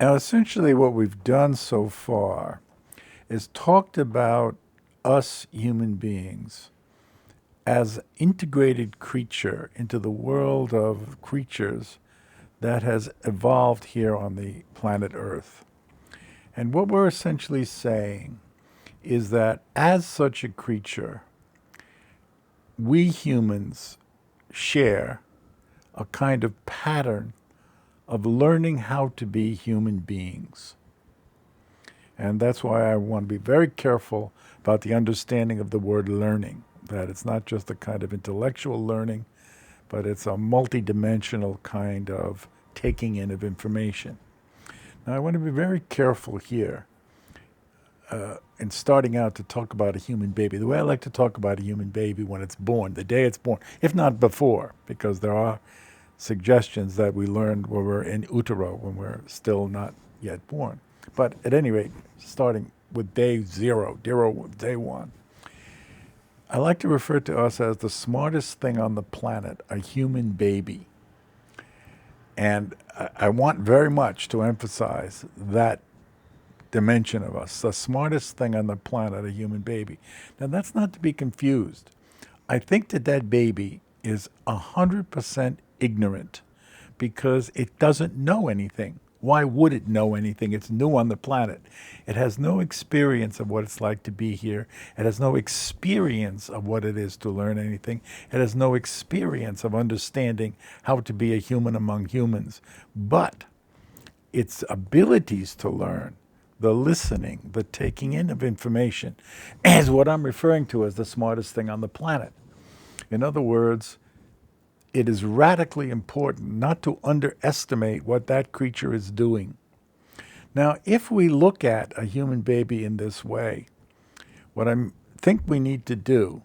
Now, essentially, what we've done so far is talked about us human beings as integrated creature into the world of creatures that has evolved here on the planet Earth. And what we're essentially saying is that as such a creature, we humans share a kind of pattern of learning how to be human beings. And that's why I want to be very careful about the understanding of the word learning, that it's not just a kind of intellectual learning, but it's a multidimensional kind of taking in of information. Now, I want to be very careful here in starting out to talk about a human baby. The way I like to talk about a human baby when it's born, the day it's born, if not before, because there are suggestions that we learned when we're in utero, when we're still not yet born. But at any rate, starting with day zero, day one, I like to refer to us as the smartest thing on the planet, a human baby. And I want very much to emphasize that dimension of us, the smartest thing on the planet, a human baby. Now, that's not to be confused. I think that that baby is 100% ignorant because it doesn't know anything. Why would it know anything? It's new on the planet. It has no experience of what it's like to be here. It has no experience of what it is to learn anything. It has no experience of understanding how to be a human among humans. But its abilities to learn, the listening, the taking in of information, is what I'm referring to as the smartest thing on the planet. In other words, it is radically important not to underestimate what that creature is doing. Now, if we look at a human baby in this way, what I think we need to do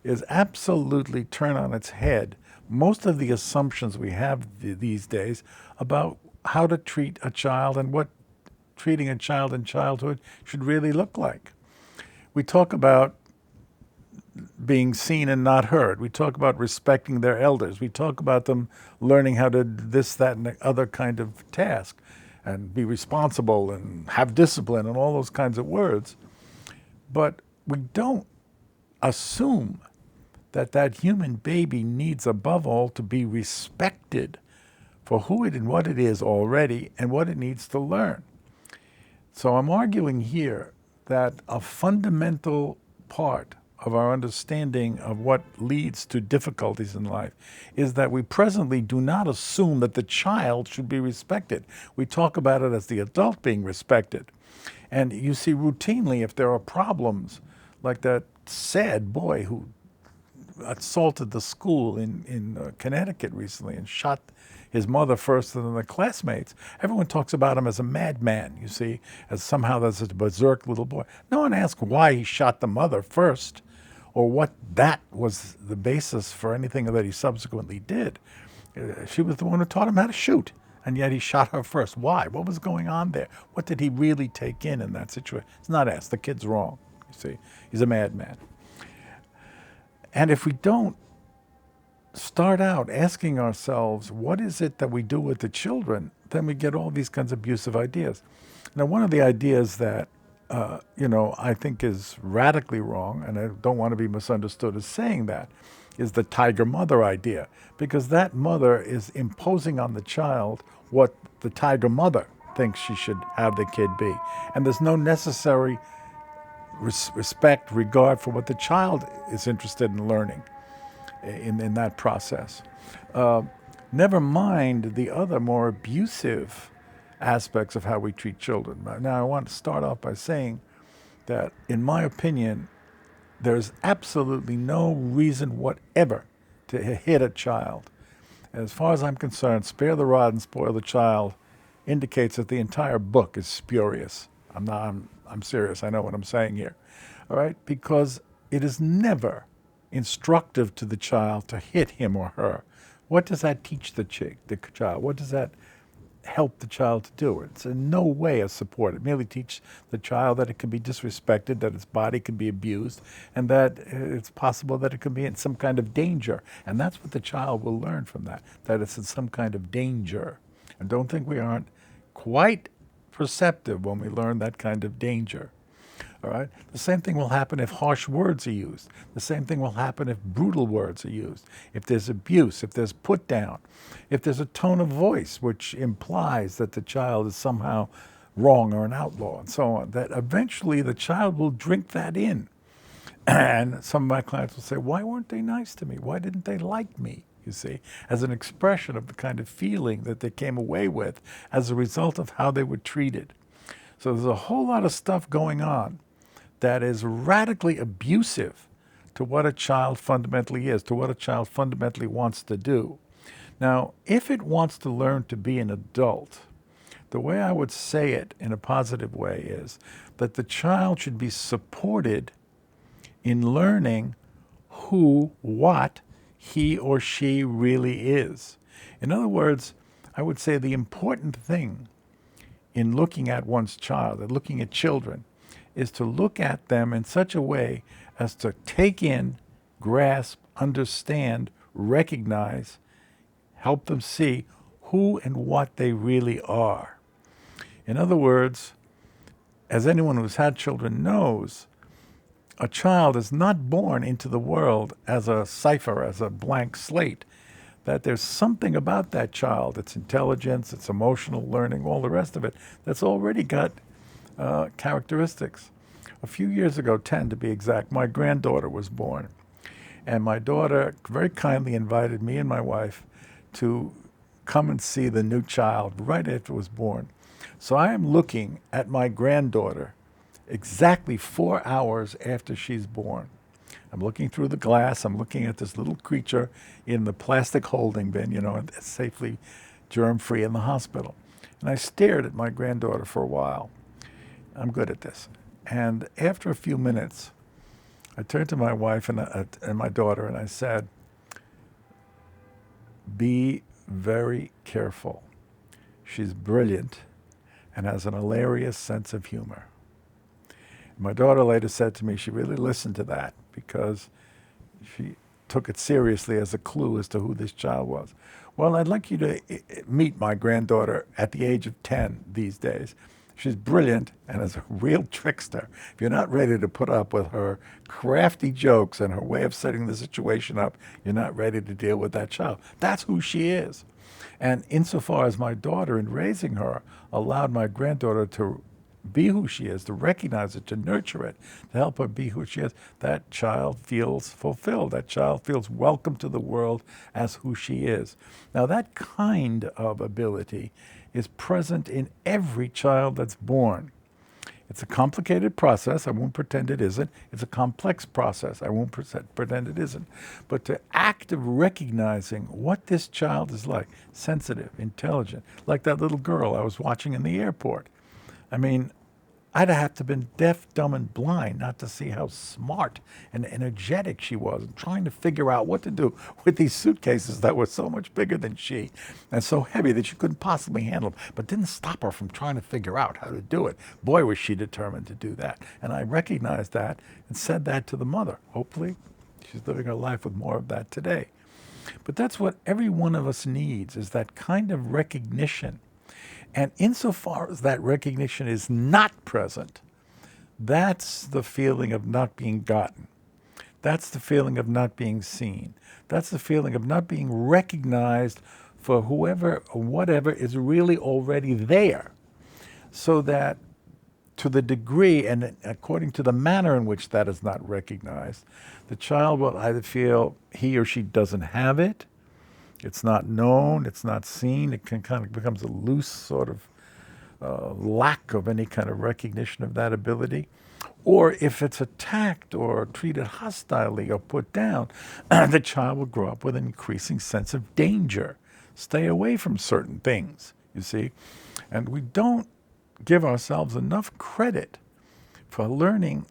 is absolutely turn on its head most of the assumptions we have these days about how to treat a child and what treating a child in childhood should really look like. We talk about being seen and not heard. We talk about respecting their elders. We talk about them learning how to this, that, and the other kind of task and be responsible and have discipline and all those kinds of words. But we don't assume that that human baby needs above all to be respected for who it and what it is already and what it needs to learn. So I'm arguing here that a fundamental part of our understanding of what leads to difficulties in life is that we presently do not assume that the child should be respected. We talk about it as the adult being respected. And you see routinely if there are problems like that sad boy who assaulted the school in Connecticut recently and shot his mother first and then the classmates. Everyone talks about him as a madman, you see, as somehow there's a berserk little boy. No one asks why he shot the mother first or what that was the basis for anything that he subsequently did. She was the one who taught him how to shoot, and yet he shot her first. Why? What was going on there? What did he really take in that situation? It's not asked. The kid's wrong, you see. He's a madman. And if we don't start out asking ourselves, what is it that we do with the children, then we get all these kinds of abusive ideas. Now, one of the ideas that, I think is radically wrong, and I don't want to be misunderstood as saying that, is the tiger mother idea, because that mother is imposing on the child what the tiger mother thinks she should have the kid be. And there's no necessary respect, regard for what the child is interested in learning in that process. Never mind the other more abusive aspects of how we treat children. Now, I want to start off by saying that, in my opinion, there's absolutely no reason whatever to hit a child. As far as I'm concerned, spare the rod and spoil the child indicates that the entire book is spurious. I'm serious. I know what I'm saying here. All right? Because it is never instructive to the child to hit him or her. What does that teach the child? What does that help the child to do? It's in no way a support. It merely teaches the child that it can be disrespected, that its body can be abused, and that it's possible that it can be in some kind of danger. And that's what the child will learn from that it's in some kind of danger. And don't think we aren't quite perceptive when we learn that kind of danger. All right? The same thing will happen if harsh words are used. The same thing will happen if brutal words are used. If there's abuse, if there's put down, if there's a tone of voice which implies that the child is somehow wrong or an outlaw and so on, that eventually the child will drink that in. And some of my clients will say, why weren't they nice to me? Why didn't they like me? You see, as an expression of the kind of feeling that they came away with as a result of how they were treated. So there's a whole lot of stuff going on that is radically abusive to what a child fundamentally is, to what a child fundamentally wants to do. Now, if it wants to learn to be an adult, the way I would say it in a positive way is that the child should be supported in learning who, what he or she really is. In other words, I would say the important thing in looking at one's child, and looking at children, is to look at them in such a way as to take in, grasp, understand, recognize, help them see who and what they really are. In other words, as anyone who's had children knows, a child is not born into the world as a cipher, as a blank slate, that there's something about that child, its intelligence, its emotional learning, all the rest of it, that's already got characteristics. A few years ago, 10 to be exact, my granddaughter was born. And my daughter very kindly invited me and my wife to come and see the new child right after it was born. So I am looking at my granddaughter exactly 4 hours after she's born. I'm looking through the glass. I'm looking at this little creature in the plastic holding bin, safely germ-free in the hospital. And I stared at my granddaughter for a while. I'm good at this. And after a few minutes, I turned to my wife and my daughter and I said, be very careful. She's brilliant and has an hilarious sense of humor. My daughter later said to me she really listened to that because she took it seriously as a clue as to who this child was. Well, I'd like you to meet my granddaughter at the age of 10 these days. She's brilliant and is a real trickster. If you're not ready to put up with her crafty jokes and her way of setting the situation up, you're not ready to deal with that child. That's who she is. And insofar as my daughter, in raising her, allowed my granddaughter to be who she is, to recognize it, to nurture it, to help her be who she is, that child feels fulfilled. That child feels welcome to the world as who she is. Now, that kind of ability is present in every child that's born. It's a complicated process. I won't pretend it isn't. It's a complex process. I won't pretend it isn't. But the act of recognizing what this child is like, sensitive, intelligent, like that little girl I was watching in the airport. I mean, I'd have to have been deaf, dumb, and blind not to see how smart and energetic she was, and trying to figure out what to do with these suitcases that were so much bigger than she and so heavy that she couldn't possibly handle them, but didn't stop her from trying to figure out how to do it. Boy, was she determined to do that. And I recognized that and said that to the mother. Hopefully, she's living her life with more of that today. But that's what every one of us needs, is that kind of recognition. And insofar as that recognition is not present, that's the feeling of not being gotten. That's the feeling of not being seen. That's the feeling of not being recognized for whoever or whatever is really already there. So that to the degree and according to the manner in which that is not recognized, the child will either feel he or she doesn't have it, it's not known, it's not seen, it can kind of becomes a loose sort of lack of any kind of recognition of that ability. Or if it's attacked or treated hostilely or put down, the child will grow up with an increasing sense of danger. Stay away from certain things, you see. And we don't give ourselves enough credit for learning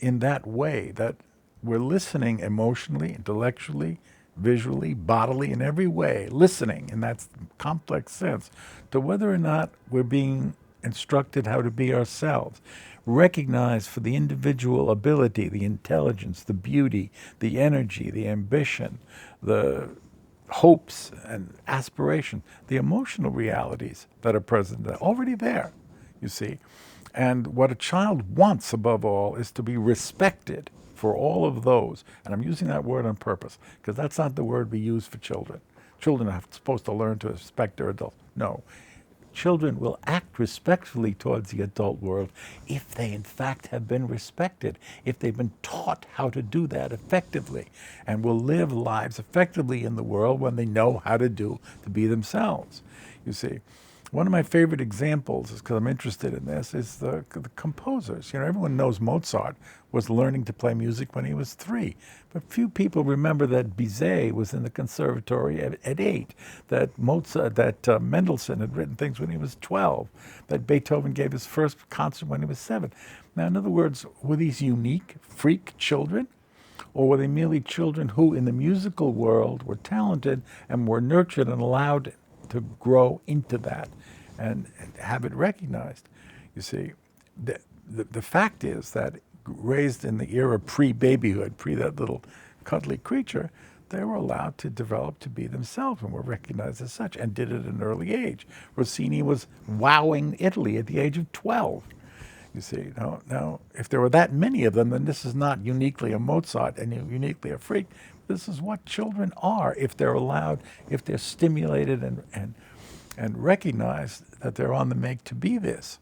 in that way, that we're listening emotionally, intellectually, visually, bodily, in every way, listening in that complex sense to whether or not we're being instructed how to be ourselves. Recognize for the individual ability, the intelligence, the beauty, the energy, the ambition, the hopes and aspiration, the emotional realities that are present, that are already there. you see. And what a child wants above all is to be respected for all of those. And I'm using that word on purpose because that's not the word we use for children. Children are supposed to learn to respect their adults. No. Children will act respectfully towards the adult world if they, in fact, have been respected, if they've been taught how to do that effectively, and will live lives effectively in the world when they know how to be themselves. You see, one of my favorite examples, is because I'm interested in this, is the composers. You know, everyone knows Mozart was learning to play music when he was 3, but few people remember that Bizet was in the conservatory at 8, that Mendelssohn had written things when he was 12, that Beethoven gave his first concert when he was 7. Now, in other words, were these unique, freak children? Or were they merely children who, in the musical world, were talented and were nurtured and allowed to grow into that and have it recognized? You see, the fact is that raised in the era pre-babyhood, that little cuddly creature, they were allowed to develop to be themselves and were recognized as such and did it at an early age. Rossini was wowing Italy at the age of 12. You see, now, if there were that many of them, then this is not uniquely a Mozart and uniquely a freak. This is what children are if they're allowed, if they're stimulated and recognized that they're on the make to be this.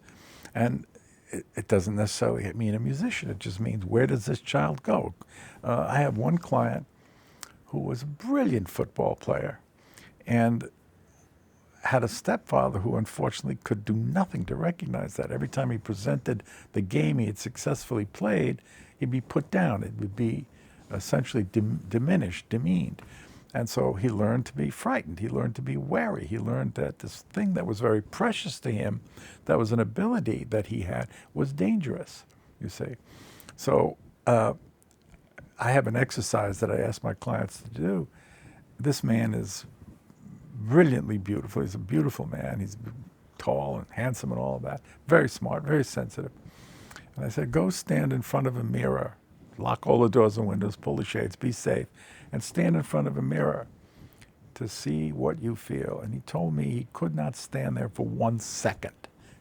And it doesn't necessarily mean a musician. It just means, where does this child go? I have one client who was a brilliant football player and had a stepfather who unfortunately could do nothing to recognize that. Every time he presented the game he had successfully played, he'd be put down. It would be essentially diminished, demeaned. And so he learned to be frightened. He learned to be wary. He learned that this thing that was very precious to him, that was an ability that he had, was dangerous, you see. So I have an exercise that I ask my clients to do. This man is brilliantly beautiful. He's a beautiful man. He's tall and handsome and all of that. Very smart, very sensitive. And I said, go stand in front of a mirror. Lock all the doors and windows, pull the shades, be safe, and stand in front of a mirror to see what you feel. And he told me he could not stand there for 1 second.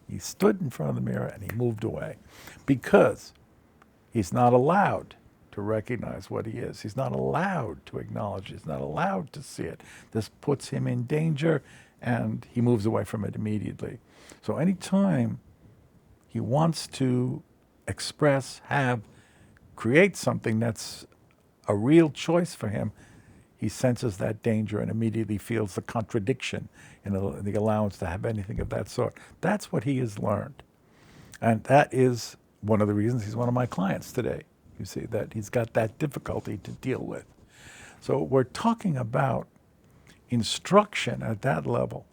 He stood in front of the mirror and he moved away because he's not allowed to recognize what he is. He's not allowed to acknowledge it. He's not allowed to see it. This puts him in danger and he moves away from it immediately. So anytime he wants to express, create something that's a real choice for him, he senses that danger and immediately feels the contradiction in the allowance to have anything of that sort. That's what he has learned. And that is one of the reasons he's one of my clients today. You see, that he's got that difficulty to deal with. So we're talking about instruction at that level.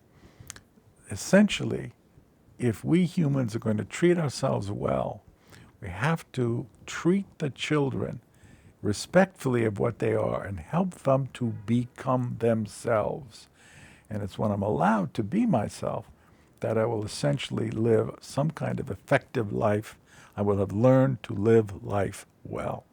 Essentially, if we humans are going to treat ourselves well, we have to treat the children respectfully of what they are and help them to become themselves. And it's when I'm allowed to be myself that I will essentially live some kind of effective life. I will have learned to live life well.